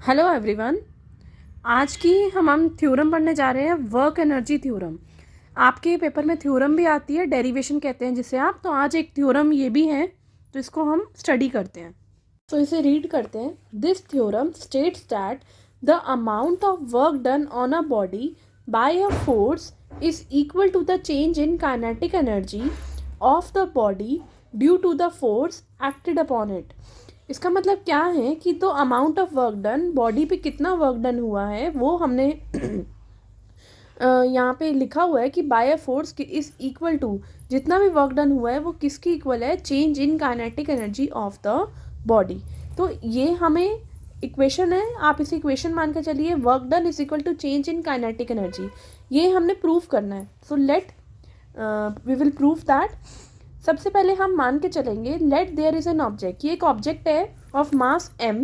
Hello everyone. आज की हम थ्योरम पढ़ने जा रहे हैं, वर्क एनर्जी थ्योरम। आपके पेपर में थ्योरम भी आती है, डेरिवेशन कहते हैं जिसे आप। तो आज एक थ्योरम ये भी है, तो इसको हम स्टडी करते हैं। तो इसे रीड करते हैं। This theorem states that the amount of work done on a body by a force is equal to the change in kinetic energy of the body due to the force acted upon it. इसका मतलब क्या है कि तो amount of work done, body पे कितना work done हुआ है वो हमने यहाँ पे लिखा हुआ है कि by a force is equal to, जितना भी वर्क डन हुआ है वो किसकी इक्वल है, change in kinetic energy of the body. तो ये हमें इक्वेशन है, आप इसे इक्वेशन मान के चलिए, work done is equal to change in kinetic energy. ये हमने प्रूव करना है। So let we will prove that. सबसे पहले हम मान के चलेंगे, let there is an object. ये एक ऑब्जेक्ट है of mass m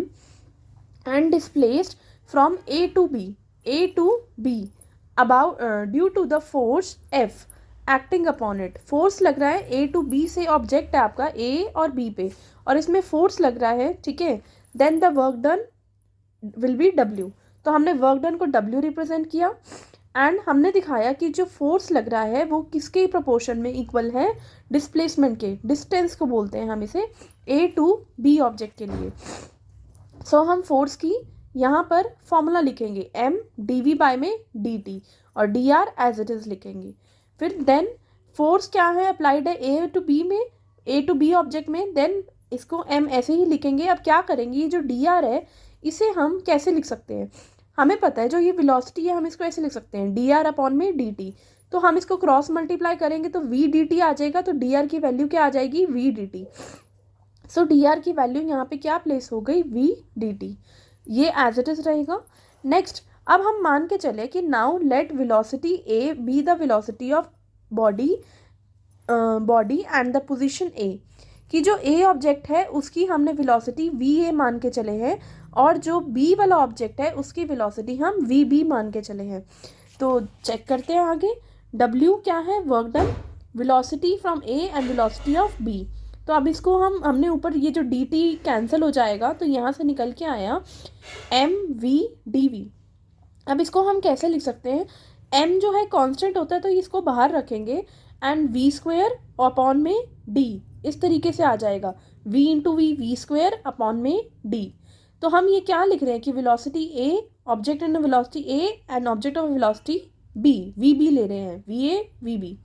and displaced from a to b about due to the force f acting upon it. Force लग रहा है a टू b से, ऑब्जेक्ट है आपका a और b पे, और इसमें फोर्स लग रहा है, ठीक है। Then the work done will be w। तो हमने वर्क डन को w रिप्रेजेंट किया एंड हमने दिखाया कि जो फोर्स लग रहा है वो किसके प्रोपोर्शन में इक्वल है, डिस्प्लेसमेंट के, डिस्टेंस को बोलते हैं हम इसे, ए टू बी ऑब्जेक्ट के लिए। सो हम फोर्स की यहाँ पर फॉर्मूला लिखेंगे, m dv बाय में dt और dr एज इट इज लिखेंगे। फिर देन फोर्स क्या है, अप्लाइड है ए टू बी में, ए टू बी ऑब्जेक्ट में, देन इसको m ऐसे ही लिखेंगे। अब क्या करेंगे, ये जो dr है इसे हम कैसे लिख सकते हैं, हमें पता है जो ये वेलोसिटी है हम इसको ऐसे लिख सकते हैं, डी आर अपॉन में डी टी। तो हम इसको क्रॉस मल्टीप्लाई करेंगे तो वी डी टी आ जाएगा, तो डी आर की वैल्यू क्या आ जाएगी, V D T. So D R की वैल्यू यहाँ पे क्या प्लेस हो गई, वी डी टी। ये एज इट इज रहेगा। नेक्स्ट, अब हम मान के चले कि now let velocity A B the velocity of body and the position A, कि जो ए ऑब्जेक्ट है उसकी हमने वेलोसिटी वी ए मान के चले हैं, और जो बी वाला ऑब्जेक्ट है उसकी वेलोसिटी हम वी बी मान के चले हैं। तो चेक करते हैं आगे, डब्ल्यू क्या है, work done, velocity from a and velocity of b. तो अब इसको हमने ऊपर ये जो डी टी कैंसिल हो जाएगा, तो यहाँ से निकल के आया एम वी डी वी। अब इसको हम कैसे लिख सकते हैं, m जो है कांस्टेंट होता है तो इसको बाहर रखेंगे एंड v स्क्वायर अपॉन में d, इस तरीके से आ जाएगा, v into v square upon में d। तो हम ये क्या लिख रहे हैं कि velocity a, object in velocity a and object of velocity b, v b ले रहे हैं, v a v b।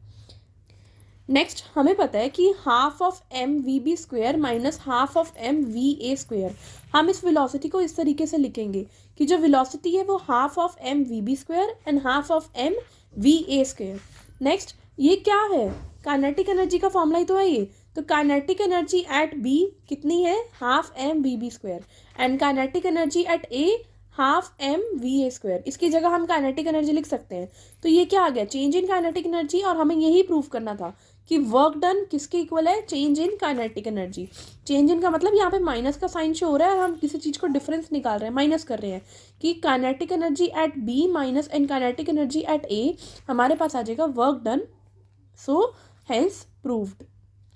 Next, हमें पता है कि half of m v b square minus half of m v a square. हम इस velocity को इस तरीके से लिखेंगे कि जो वेलोसिटी है वो half of m v b square and half of m v a square. Next, ये क्या है, काइनेटिक एनर्जी का फॉर्मूला ही तो है ये। तो काइनेटिक एनर्जी एट बी कितनी है, half m v b square, and kinetic energy at a half m v a square. इसकी जगह हम काइनेटिक एनर्जी लिख सकते हैं। तो ये क्या आ गया, चेंज इन काइनेटिक एनर्जी, और हमें यही प्रूव करना था कि वर्क डन किसके इक्वल है, change in kinetic energy. Change in का मतलब यहाँ पे माइनस का साइन शो हो रहा है, हम किसी चीज़ को डिफरेंस निकाल रहे हैं, माइनस कर रहे हैं, कि kinetic energy at B minus and kinetic energy at A, हमारे पास आ जाएगा work done. So hence proved.